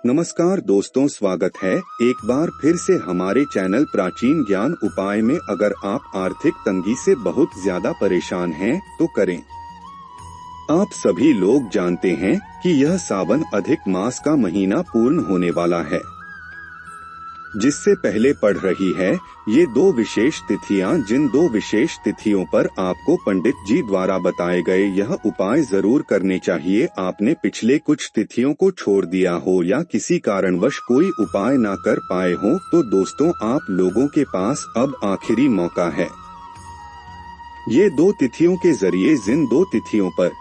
नमस्कार दोस्तों, स्वागत है एक बार फिर से हमारे चैनल प्राचीन ज्ञान उपाय में। अगर आप आर्थिक तंगी से बहुत ज्यादा परेशान हैं तो करें। आप सभी लोग जानते हैं कि यह सावन अधिक मास का महीना पूर्ण होने वाला है, जिससे पहले पड़ रही है ये दो विशेष तिथियां। जिन दो विशेष तिथियों पर आपको पंडित जी द्वारा बताए गए यह उपाय जरूर करने चाहिए। आपने पिछले कुछ तिथियों को छोड़ दिया हो या किसी कारणवश कोई उपाय ना कर पाए हो तो दोस्तों, आप लोगों के पास अब आखिरी मौका है। ये दो तिथियों के जरिए जिन दो तिथियों पर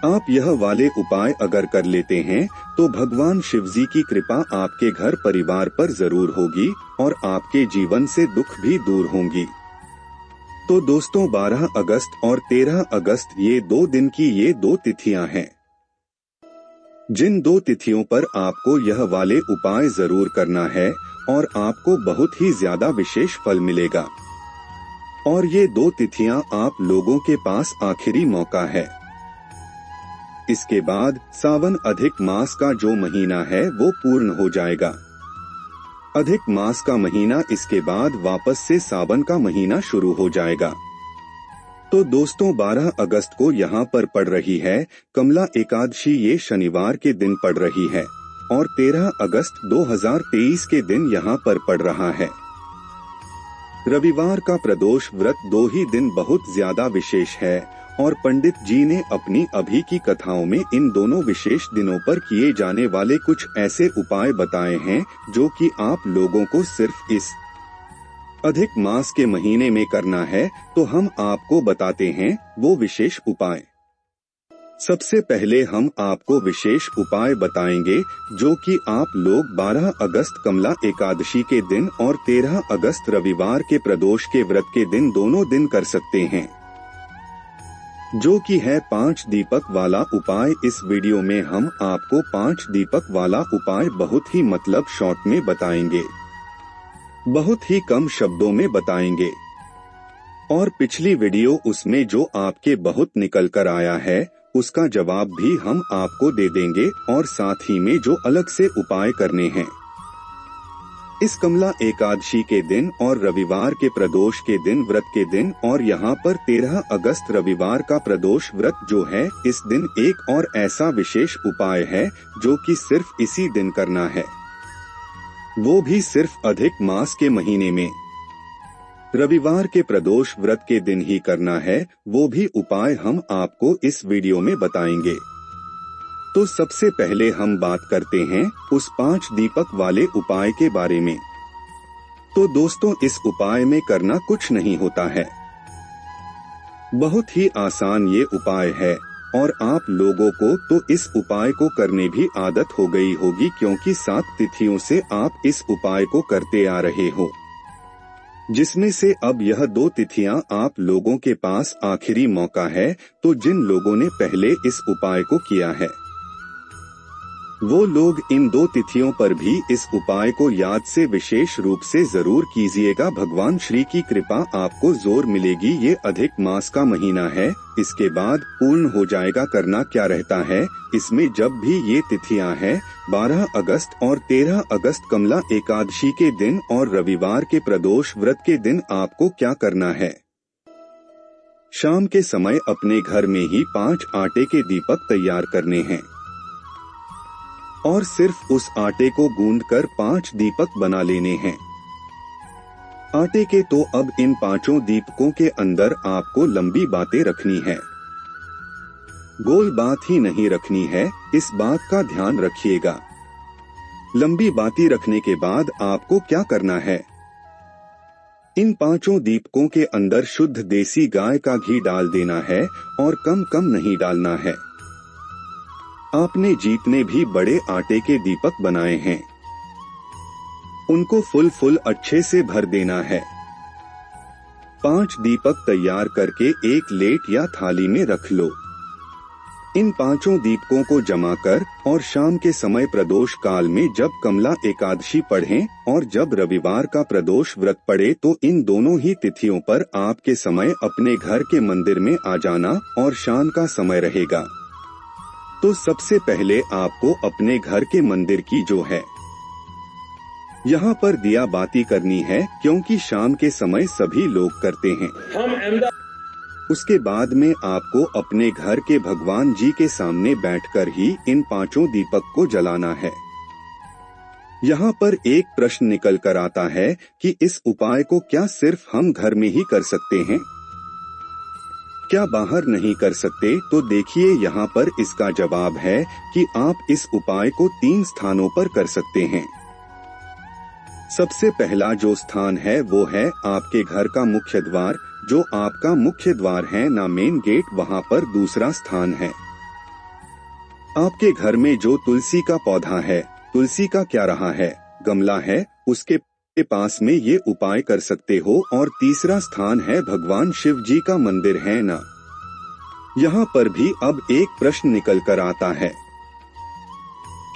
आप यह वाले उपाय अगर कर लेते हैं तो भगवान शिवजी की कृपा आपके घर परिवार पर जरूर होगी और आपके जीवन से दुख भी दूर होंगी। तो दोस्तों, 12 अगस्त और 13 अगस्त ये 2 दिन की ये 2 तिथियां हैं, जिन 2 तिथियों पर आपको यह वाले उपाय जरूर करना है और आपको बहुत ही ज्यादा विशेष फल मिलेगा। और ये 2 तिथियां आप लोगों के पास आखिरी मौका है। इसके बाद सावन अधिक मास का जो महीना है वो पूर्ण हो जाएगा। अधिक मास का महीना इसके बाद वापस से सावन का महीना शुरू हो जाएगा। तो दोस्तों, 12 अगस्त को यहाँ पर पड़ रही है कमला एकादशी, ये शनिवार के दिन पड़ रही है और 13 अगस्त 2023 के दिन यहाँ पर पड़ रहा है रविवार का प्रदोष व्रत। 2 ही दिन बहुत ज्यादा विशेष है और पंडित जी ने अपनी अभी की कथाओं में इन दोनों विशेष दिनों पर किए जाने वाले कुछ ऐसे उपाय बताए हैं जो कि आप लोगों को सिर्फ इस अधिक मास के महीने में करना है। तो हम आपको बताते हैं वो विशेष उपाय। सबसे पहले हम आपको विशेष उपाय बताएंगे जो कि आप लोग 12 अगस्त कमला एकादशी के दिन और 13 अगस्त रविवार के प्रदोष के व्रत के दिन दोनों दिन कर सकते हैं, जो कि है 5 दीपक वाला उपाय। इस वीडियो में हम आपको 5 दीपक वाला उपाय बहुत ही शॉर्ट में बताएंगे, बहुत ही कम शब्दों में बताएंगे। और पिछली वीडियो उसमें जो आपके बहुत निकल कर आया है उसका जवाब भी हम आपको दे देंगे और साथ ही में जो अलग से उपाय करने हैं इस कमला एकादशी के दिन और रविवार के प्रदोष के दिन व्रत के दिन। और यहाँ पर 13 अगस्त रविवार का प्रदोष व्रत जो है इस दिन एक और ऐसा विशेष उपाय है जो कि सिर्फ इसी दिन करना है, वो भी सिर्फ अधिक मास के महीने में रविवार के प्रदोष व्रत के दिन ही करना है। वो भी उपाय हम आपको इस वीडियो में बताएंगे। तो सबसे पहले हम बात करते हैं उस 5 दीपक वाले उपाय के बारे में। तो दोस्तों, इस उपाय में करना कुछ नहीं होता है, बहुत ही आसान ये उपाय है और आप लोगों को तो इस उपाय को करने भी आदत हो गई होगी क्योंकि 7 तिथियों से आप इस उपाय को करते आ रहे हो, जिसमें से अब यह 2 तिथियां आप लोगों के पास आखिरी मौका है। तो जिन लोगों ने पहले इस उपाय को किया है वो लोग इन 2 तिथियों पर भी इस उपाय को याद से विशेष रूप से जरूर कीजिएगा। भगवान श्री की कृपा आपको जोर मिलेगी। ये अधिक मास का महीना है, इसके बाद पूर्ण हो जाएगा। करना क्या रहता है इसमें, जब भी ये तिथियां हैं 12 अगस्त और 13 अगस्त कमला एकादशी के दिन और रविवार के प्रदोष व्रत के दिन आपको क्या करना है, शाम के समय अपने घर में ही 5 आटे के दीपक तैयार करने हैं और सिर्फ उस आटे को गूंदकर 5 दीपक बना लेने हैं आटे के। तो अब इन 5 दीपकों के अंदर आपको लंबी बातें रखनी है, गोल बात ही नहीं रखनी है, इस बात का ध्यान रखिएगा। लंबी बातें रखने के बाद आपको क्या करना है, इन 5 दीपकों के अंदर शुद्ध देसी गाय का घी डाल देना है और कम कम नहीं डालना है। आपने जितने भी बड़े आटे के दीपक बनाए हैं उनको फुल अच्छे से भर देना है। 5 दीपक तैयार करके एक लेट या थाली में रख लो। इन 5 दीपकों को जमा कर और शाम के समय प्रदोष काल में जब कमला एकादशी पढ़ें और जब रविवार का प्रदोष व्रत पड़े तो इन दोनों ही तिथियों पर आपके समय अपने घर के मंदिर में आ जाना और शाम का समय रहेगा। तो सबसे पहले आपको अपने घर के मंदिर की जो है यहाँ पर दिया बाती करनी है, क्योंकि शाम के समय सभी लोग करते हैं। उसके बाद में आपको अपने घर के भगवान जी के सामने बैठकर ही इन 5 दीपक को जलाना है। यहाँ पर एक प्रश्न निकल कर आता है कि इस उपाय को क्या सिर्फ हम घर में ही कर सकते हैं, क्या बाहर नहीं कर सकते? तो देखिए यहाँ पर इसका जवाब है कि आप इस उपाय को 3 स्थानों पर कर सकते हैं। सबसे पहला जो स्थान है वो है आपके घर का मुख्य द्वार, जो आपका मुख्य द्वार है ना मेन गेट, वहाँ पर दूसरा स्थान है। आपके घर में जो तुलसी का पौधा है, तुलसी का क्या रहा है, गमला है, उसके पास में ये उपाय कर सकते हो। और तीसरा स्थान है भगवान शिव जी का मंदिर है ना। यहाँ पर भी अब एक प्रश्न निकल कर आता है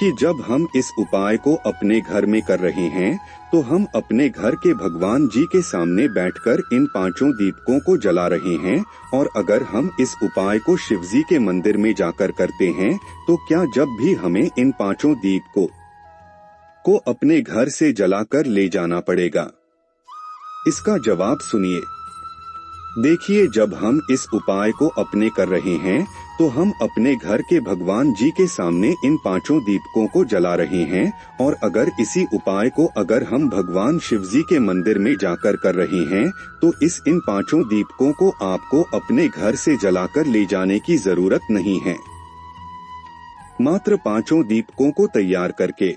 कि जब हम इस उपाय को अपने घर में कर रहे हैं तो हम अपने घर के भगवान जी के सामने बैठकर इन 5 दीपकों को जला रहे हैं, और अगर हम इस उपाय को शिव जी के मंदिर में जाकर करते हैं तो क्या जब भी हमें इन 5 दीपकों को अपने घर से जलाकर ले जाना पड़ेगा? इसका जवाब सुनिए। देखिए, जब हम इस उपाय को अपने कर रहे हैं तो हम अपने घर के भगवान जी के सामने इन 5 दीपकों को जला रहे हैं, और अगर इसी उपाय को अगर हम भगवान शिव जी के मंदिर में जाकर कर रहे हैं तो इन 5 दीपकों को आपको अपने घर से जलाकर ले जाने की जरूरत नहीं है। मात्र 5 दीपकों को तैयार करके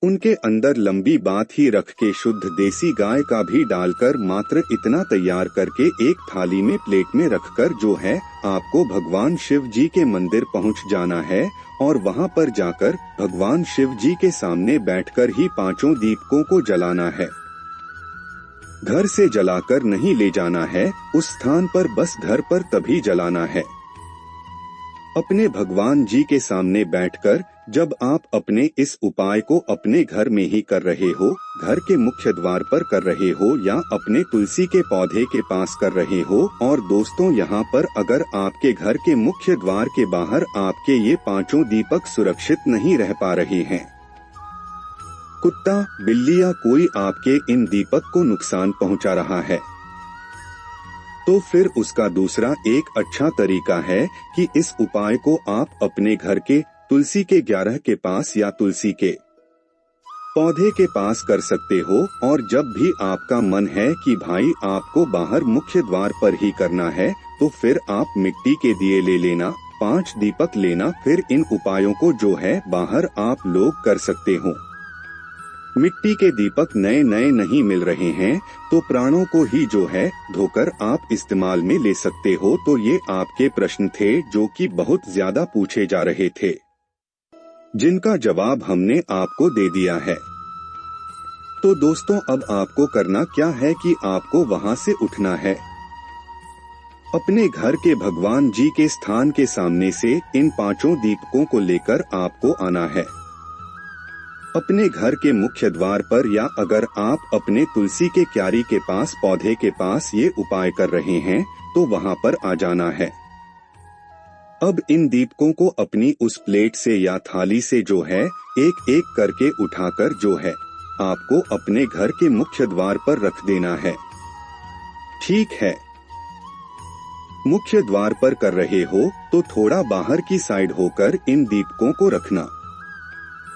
उनके अंदर लंबी बात ही रख के शुद्ध देसी गाय का भी डालकर मात्र इतना तैयार करके एक थाली में प्लेट में रखकर जो है आपको भगवान शिव जी के मंदिर पहुंच जाना है, और वहां पर जाकर भगवान शिव जी के सामने बैठकर ही 5 दीपकों को जलाना है। घर से जलाकर नहीं ले जाना है, उस स्थान पर बस घर पर तभी जलाना है। अपने भगवान जी के सामने बैठकर जब आप अपने इस उपाय को अपने घर में ही कर रहे हो, घर के मुख्य द्वार पर कर रहे हो या अपने तुलसी के पौधे के पास कर रहे हो, और दोस्तों यहाँ पर अगर आपके घर के मुख्य द्वार के बाहर आपके ये 5 दीपक सुरक्षित नहीं रह पा रहे हैं, कुत्ता, बिल्ली या कोई आपके इन दीपक को नुकसान पहुँचा रहा है, तो फिर उसका दूसरा एक अच्छा तरीका है कि इस उपाय को आप अपने घर के तुलसी के 11 के पास या तुलसी के पौधे के पास कर सकते हो। और जब भी आपका मन है कि भाई आपको बाहर मुख्य द्वार पर ही करना है, तो फिर आप मिट्टी के दिए ले लेना, 5 दीपक लेना। फिर इन उपायों को जो है बाहर आप लोग कर सकते हो। मिट्टी के दीपक नए नए नहीं मिल रहे हैं तो प्राणों को ही जो है धोकर आप इस्तेमाल में ले सकते हो। तो ये आपके प्रश्न थे जो कि बहुत ज्यादा पूछे जा रहे थे, जिनका जवाब हमने आपको दे दिया है। तो दोस्तों, अब आपको करना क्या है कि आपको वहां से उठना है, अपने घर के भगवान जी के स्थान के सामने से इन 5 दीपकों को लेकर आपको आना है। अपने घर के मुख्य द्वार पर या अगर आप अपने तुलसी के क्यारी के पास पौधे के पास ये उपाय कर रहे हैं तो वहां पर आ जाना है। अब इन दीपकों को अपनी उस प्लेट से या थाली से जो है एक एक करके उठाकर जो है आपको अपने घर के मुख्य द्वार पर रख देना है। ठीक है, मुख्य द्वार पर कर रहे हो तो थोड़ा बाहर की साइड होकर इन दीपकों को रखना।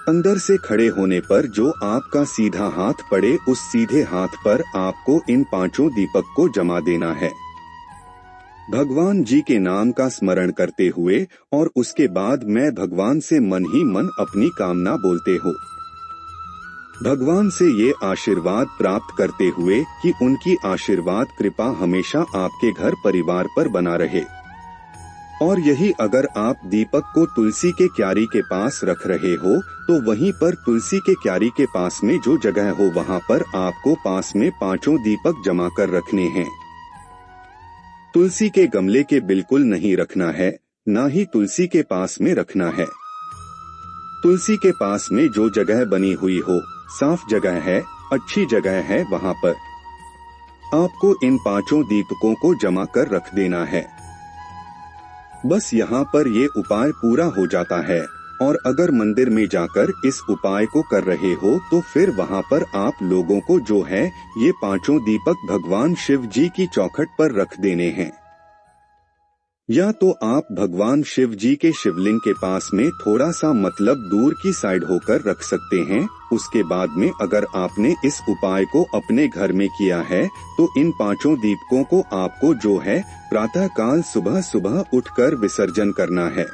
अंदर से खड़े होने पर जो आपका सीधा हाथ पड़े उस सीधे हाथ पर आपको इन 5 दीपक को जमा देना है, भगवान जी के नाम का स्मरण करते हुए। और उसके बाद मैं भगवान से मन ही मन अपनी कामना बोलते हो, भगवान से ये आशीर्वाद प्राप्त करते हुए कि उनकी आशीर्वाद कृपा हमेशा आपके घर परिवार पर बना रहे। और यही अगर आप दीपक को तुलसी के क्यारी के पास रख रहे हो तो वहीं पर तुलसी के क्यारी के पास में जो जगह हो वहां पर आपको पास में 5 दीपक जमा कर रखने हैं। तुलसी के गमले के बिल्कुल नहीं रखना है, ना ही तुलसी के पास में रखना है। तुलसी के पास में जो जगह बनी हुई हो, साफ जगह है, अच्छी जगह है, वहां पर आपको इन 5 दीपकों को जमा कर रख देना है। बस यहाँ पर ये उपाय पूरा हो जाता है। और अगर मंदिर में जाकर इस उपाय को कर रहे हो तो फिर वहाँ पर आप लोगों को जो है ये 5 दीपक भगवान शिव जी की चौखट पर रख देने हैं। या तो आप भगवान शिव जी के शिवलिंग के पास में थोड़ा सा मतलब दूर की साइड होकर रख सकते हैं। उसके बाद में अगर आपने इस उपाय को अपने घर में किया है तो इन 5 दीपकों को आपको जो है प्रातः काल सुबह सुबह उठकर विसर्जन करना है।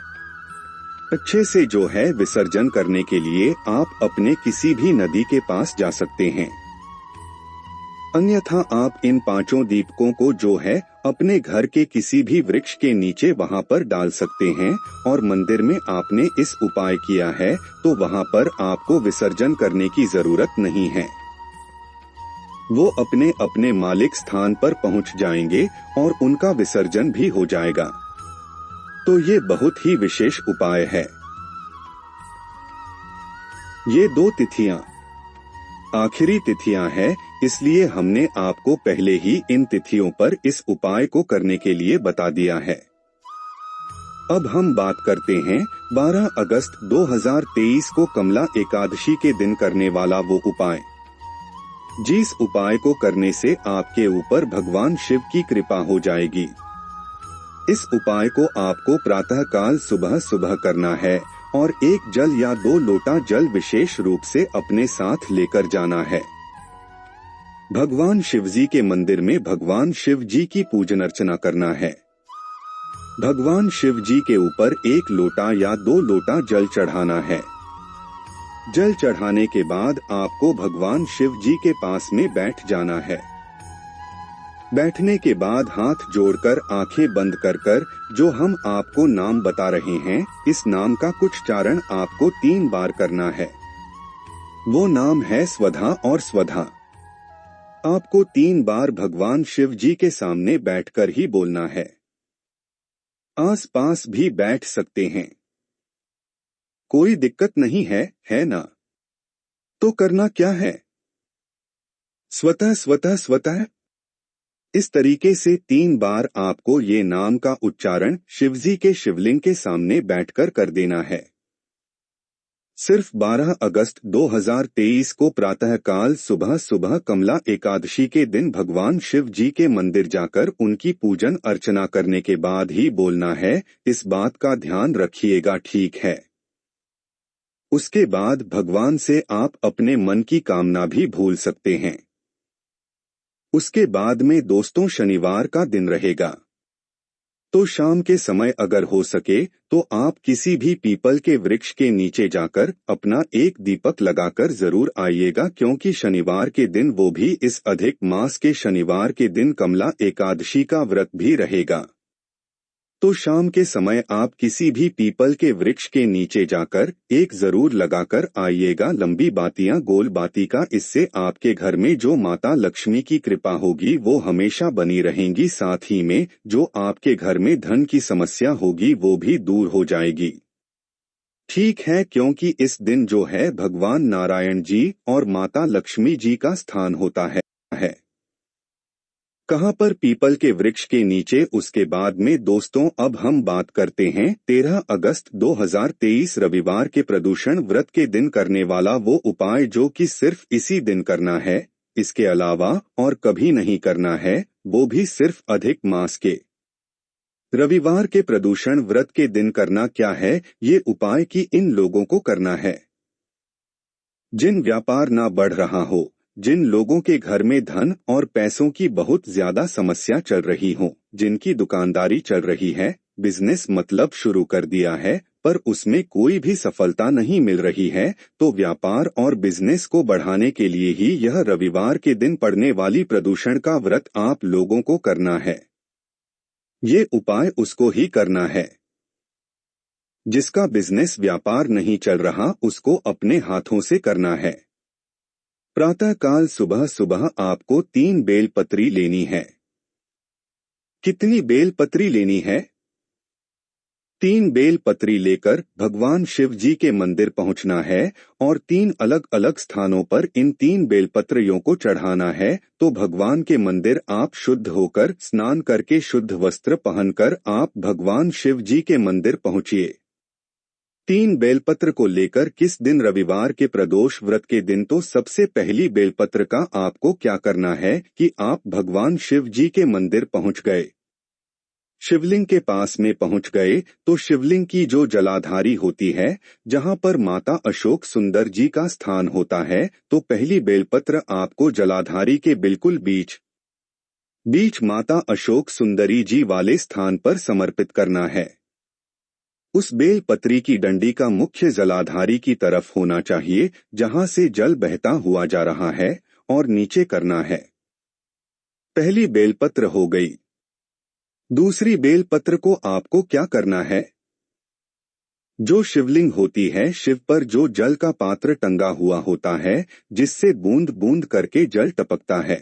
अच्छे से जो है विसर्जन करने के लिए आप अपने किसी भी नदी के पास जा सकते हैं। अन्यथा आप इन 5 दीपकों को जो है अपने घर के किसी भी वृक्ष के नीचे वहां पर डाल सकते हैं। और मंदिर में आपने इस उपाय किया है तो वहां पर आपको विसर्जन करने की जरूरत नहीं है। वो अपने अपने मालिक स्थान पर पहुंच जाएंगे और उनका विसर्जन भी हो जाएगा। तो ये बहुत ही विशेष उपाय है। ये 2 तिथियां आखिरी तिथियां हैं, इसलिए हमने आपको पहले ही इन तिथियों पर इस उपाय को करने के लिए बता दिया है। अब हम बात करते हैं 12 अगस्त 2023 को कमला एकादशी के दिन करने वाला वो उपाय, जिस उपाय को करने से आपके ऊपर भगवान शिव की कृपा हो जाएगी। इस उपाय को आपको प्रातः काल सुबह सुबह करना है और 1 जल या 2 लोटा जल विशेष रूप से अपने साथ लेकर जाना है। भगवान शिवजी के मंदिर में भगवान शिव जी की पूजन अर्चना करना है। भगवान शिव जी के ऊपर 1 लोटा या 2 लोटा जल चढ़ाना है। जल चढ़ाने के बाद आपको भगवान शिव जी के पास में बैठ जाना है। बैठने के बाद हाथ जोड़कर आंखें बंद कर जो हम आपको नाम बता रहे हैं, इस नाम का कुछ चारण आपको 3 बार करना है। वो नाम है स्वधा और स्वधा। आपको 3 बार भगवान शिव जी के सामने बैठकर ही बोलना है। आस-पास भी बैठ सकते हैं, कोई दिक्कत नहीं है, है ना? तो करना क्या है? स्वतः स्वतः स्वतः। इस तरीके से 3 बार आपको ये नाम का उच्चारण शिवजी के शिवलिंग के सामने बैठकर कर देना है। सिर्फ 12 अगस्त 2023 को प्रातः काल सुबह सुबह कमला एकादशी के दिन भगवान शिव जी के मंदिर जाकर उनकी पूजन अर्चना करने के बाद ही बोलना है। इस बात का ध्यान रखिएगा, ठीक है? उसके बाद भगवान से आप अपने मन की कामना भी भूल सकते हैं। उसके बाद में दोस्तों शनिवार का दिन रहेगा, तो शाम के समय अगर हो सके तो आप किसी भी पीपल के वृक्ष के नीचे जाकर अपना 1 दीपक लगाकर जरूर आइएगा, क्योंकि शनिवार के दिन, वो भी इस अधिक मास के शनिवार के दिन, कमला एकादशी का व्रत भी रहेगा। तो शाम के समय आप किसी भी पीपल के वृक्ष के नीचे जाकर 1 जरूर लगाकर आइएगा। लंबी बातियां गोल बाती का, इससे आपके घर में जो माता लक्ष्मी की कृपा होगी वो हमेशा बनी रहेंगी। साथ ही में जो आपके घर में धन की समस्या होगी वो भी दूर हो जाएगी। ठीक है, क्योंकि इस दिन जो है भगवान नारायण जी और माता लक्ष्मी जी का स्थान होता है। कहाँ पर? पीपल के वृक्ष के नीचे। उसके बाद में दोस्तों अब हम बात करते हैं 13 अगस्त 2023 रविवार के प्रदूषण व्रत के दिन करने वाला वो उपाय, जो कि सिर्फ इसी दिन करना है, इसके अलावा और कभी नहीं करना है, वो भी सिर्फ अधिक मास के रविवार के प्रदूषण व्रत के दिन करना। क्या है ये उपाय कि इन लोगों को करना है जिन व्यापार ना बढ़ रहा हो, जिन लोगों के घर में धन और पैसों की बहुत ज्यादा समस्या चल रही हो, जिनकी दुकानदारी चल रही है, बिजनेस मतलब शुरू कर दिया है पर उसमें कोई भी सफलता नहीं मिल रही है, तो व्यापार और बिजनेस को बढ़ाने के लिए ही यह रविवार के दिन पड़ने वाली प्रदूषण का व्रत आप लोगों को करना है। ये उपाय उसको ही करना है जिसका बिजनेस व्यापार नहीं चल रहा, उसको अपने हाथों से करना है। प्रातः काल सुबह सुबह आपको 3 बेलपत्री लेनी है। कितनी बेलपत्री लेनी है? 3 बेल पत्री लेकर भगवान शिव जी के मंदिर पहुंचना है और 3 अलग अलग स्थानों पर इन 3 बेलपत्रियों को चढ़ाना है। तो भगवान के मंदिर आप शुद्ध होकर स्नान करके शुद्ध वस्त्र पहनकर आप भगवान शिव जी के मंदिर पहुंचिए। 3 बेलपत्र को लेकर किस दिन? रविवार के प्रदोष व्रत के दिन। तो सबसे पहली बेलपत्र का आपको क्या करना है कि आप भगवान शिव जी के मंदिर पहुंच गए, शिवलिंग के पास में पहुंच गए तो शिवलिंग की जो जलाधारी होती है, जहां पर माता अशोक सुंदर जी का स्थान होता है, तो पहली बेलपत्र आपको जलाधारी के बिल्कुल बीच माता अशोक सुंदरी जी वाले स्थान पर समर्पित करना है। उस बेलपत्री की डंडी का मुख्य जलाधारी की तरफ होना चाहिए, जहां से जल बहता हुआ जा रहा है, और नीचे करना है। पहली बेलपत्र हो गई। दूसरी बेलपत्र को आपको क्या करना है? जो शिवलिंग होती है, शिव पर जो जल का पात्र टंगा हुआ होता है, जिससे बूंद बूंद करके जल टपकता है,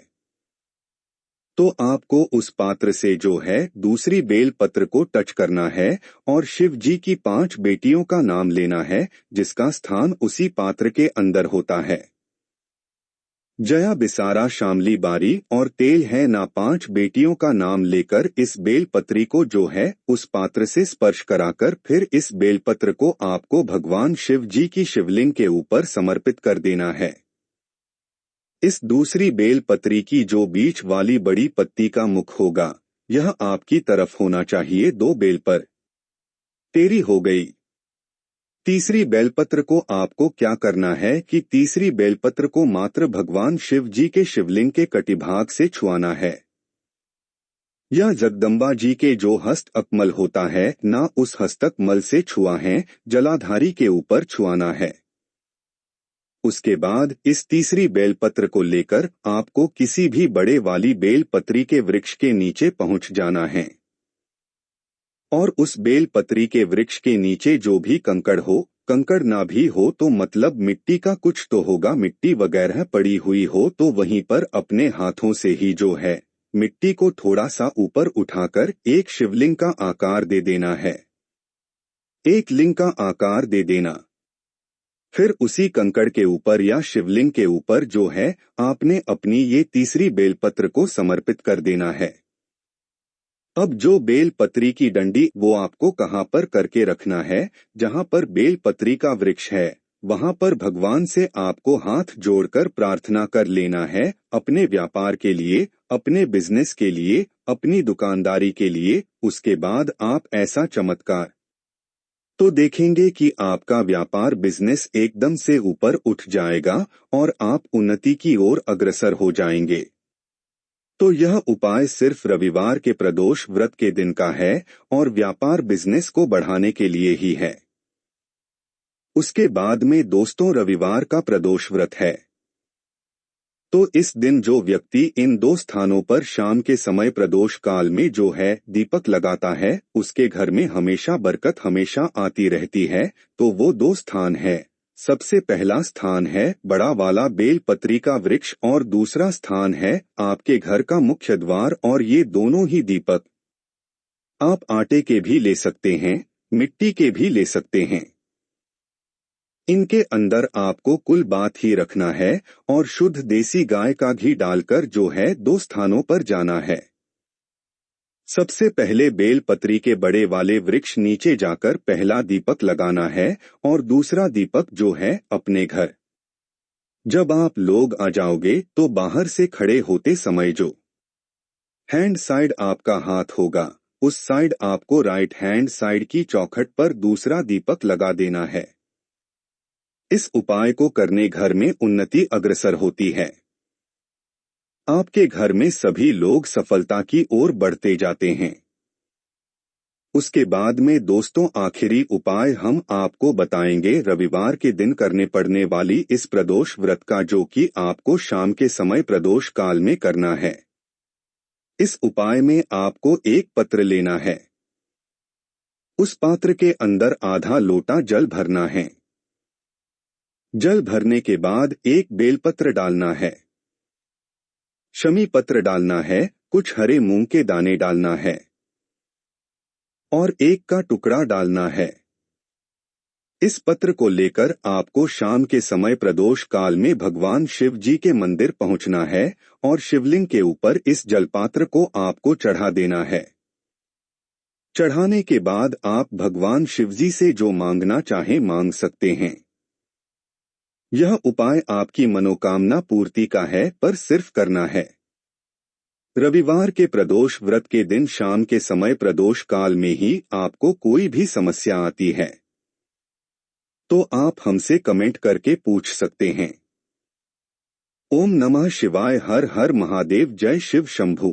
तो आपको उस पात्र से जो है दूसरी बेलपत्र को टच करना है और शिव जी की 5 बेटियों का नाम लेना है, जिसका स्थान उसी पात्र के अंदर होता है। जया, बिसारा, शामली, बारी और तेल है ना 5 बेटियों का नाम लेकर इस बेलपत्री को जो है उस पात्र से स्पर्श कराकर फिर इस बेलपत्र को आपको भगवान शिव जी की शिवलिंग के ऊपर समर्पित कर देना है। इस दूसरी बेलपत्री की जो बीच वाली बड़ी पत्ती का मुख होगा, यह आपकी तरफ होना चाहिए। 2 बेलपर तेरी हो गई। तीसरी बेलपत्र को आपको क्या करना है कि तीसरी बेलपत्र को मात्र भगवान शिव जी के शिवलिंग के कटिभाग से छुआना है। यह जगदम्बा जी के जो हस्त अकमल होता है, ना उस हस्तक मल से छुआ है, जलाधारी के ऊपर छुआना है। उसके बाद इस तीसरी बेलपत्र को लेकर आपको किसी भी बड़े वाली बेलपत्री के वृक्ष के नीचे पहुंच जाना है और उस बेलपत्री के वृक्ष के नीचे जो भी कंकड़ हो, कंकड़ ना भी हो तो मतलब मिट्टी का कुछ तो होगा, मिट्टी वगैरह पड़ी हुई हो तो वहीं पर अपने हाथों से ही जो है मिट्टी को थोड़ा सा ऊपर उठाकर एक शिवलिंग का आकार दे देना है, एक लिंग का आकार दे देना। फिर उसी कंकड़ के ऊपर या शिवलिंग के ऊपर जो है आपने अपनी ये तीसरी बेलपत्र को समर्पित कर देना है। अब जो बेलपत्री की डंडी वो आपको कहां पर करके रखना है? जहां पर बेलपत्री का वृक्ष है, वहां पर भगवान से आपको हाथ जोड़कर प्रार्थना कर लेना है अपने व्यापार के लिए, अपने बिजनेस के लिए, अपनी दुकानदारी के लिए। उसके बाद आप ऐसा चमत्कार तो देखेंगे कि आपका व्यापार बिजनेस एकदम से ऊपर उठ जाएगा और आप उन्नति की ओर अग्रसर हो जाएंगे। तो यह उपाय सिर्फ रविवार के प्रदोष व्रत के दिन का है और व्यापार बिजनेस को बढ़ाने के लिए ही है। उसके बाद में दोस्तों रविवार का प्रदोष व्रत है, तो इस दिन जो व्यक्ति इन 2 स्थानों पर शाम के समय प्रदोष काल में जो है दीपक लगाता है, उसके घर में हमेशा बरकत हमेशा आती रहती है। तो वो 2 स्थान है। सबसे पहला स्थान है बड़ा वाला बेलपत्री का वृक्ष और दूसरा स्थान है आपके घर का मुख्य द्वार। और ये दोनों ही दीपक आप आटे के भी ले सकते हैं, मिट्टी के भी ले सकते हैं। इनके अंदर आपको कुल बात ही रखना है और शुद्ध देसी गाय का घी डालकर जो है 2 स्थानों पर जाना है। सबसे पहले बेलपत्री के बड़े वाले वृक्ष नीचे जाकर पहला दीपक लगाना है और दूसरा दीपक जो है अपने घर। जब आप लोग आ जाओगे तो बाहर से खड़े होते समय जो हैंड साइड आपका हाथ होगा, उस साइड आपको राइट हैंड साइड की चौखट पर दूसरा दीपक लगा देना है। इस उपाय को करने घर में उन्नति अग्रसर होती है। आपके घर में सभी लोग सफलता की ओर बढ़ते जाते हैं। उसके बाद में दोस्तों आखिरी उपाय हम आपको बताएंगे रविवार के दिन करने पड़ने वाली इस प्रदोष व्रत का, जो कि आपको शाम के समय प्रदोष काल में करना है। इस उपाय में आपको एक पत्र लेना है। उस पात्र के अंदर आधा लोटा जल भरना है। जल भरने के बाद एक बेलपत्र डालना है, शमी पत्र डालना है, कुछ हरे मूंग के दाने डालना है। और 1 का टुकड़ा डालना है। इस पत्र को लेकर आपको शाम के समय प्रदोष काल में भगवान शिव जी के मंदिर पहुंचना है और शिवलिंग के ऊपर इस जलपात्र को आपको चढ़ा देना है। चढ़ाने के बाद आप भगवान शिवजी से जो मांगना चाहें मांग सकते हैं। यह उपाय आपकी मनोकामना पूर्ति का है, पर सिर्फ करना है। रविवार के प्रदोष व्रत के दिन शाम के समय प्रदोष काल में ही आपको कोई भी समस्या आती है तो आप हमसे कमेंट करके पूछ सकते हैं। ओम नमः शिवाय। हर हर महादेव। जय शिव शंभू।